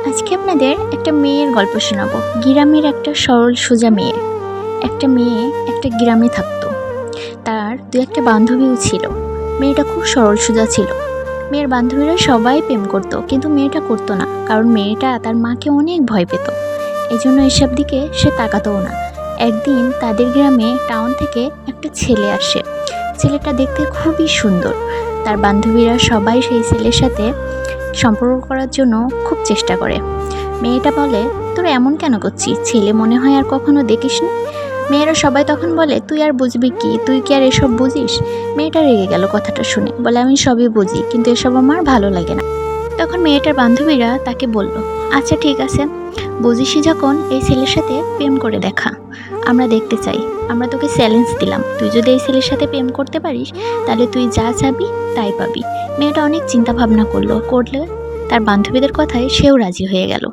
আজকে আপনাদের একটা মেয়ের গল্প শোনাবো। গ্রামের একটা সরল সোজা মেয়ে। একটা মেয়ে একটা গ্রামে থাকতো। তার দু একটা বান্ধবীও ছিল। মেয়েটা খুব সরল সোজা ছিল। মেয়ের বান্ধবীরা সবাই প্রেম করতো, কিন্তু মেয়েটা করতো না, কারণ মেয়েটা তার মাকে অনেক ভয় পেত। এই জন্য এসব দিকে সে তাকাতও না। একদিন তাদের গ্রামে টাউন থেকে একটা ছেলে আসে। ছেলেটা দেখতে খুবই সুন্দর। তার বান্ধবীরা সবাই সেই ছেলের সাথে সম্পর্ক করার জন্য খুব চেষ্টা করে। মেয়েটা বলে, তোরা এমন কেন করছিস? ছেলে মনে হয় আর কখনো দেখিসনি। মেয়েরা সবাই তখন বলে, তুই আর বুঝবি কি, তুই কি আর এসব বুঝিস? মেয়েটা রেগে গেল কথাটা শুনে, বলে, আমি সবই বুঝি, কিন্তু এসব আমার ভালো লাগে না। তখন মেয়েটার বান্ধবীরা তাকে বলল, আচ্ছা ঠিক আছে, বুঝিসই যখন, এই ছেলের সাথে প্রেম করে দেখা, আমরা দেখতে চাই। আমরা তোকে চ্যালেঞ্জ দিলাম, তুই যদি এই ছেলের সাথে প্রেম করতে পারিস, তাহলে তুই যা চাবি তাই পাবি। মেয়েটা অনেক চিন্তা ভাবনা করলে তার বান্ধবীদের কথায় সেও রাজি হয়ে গেল।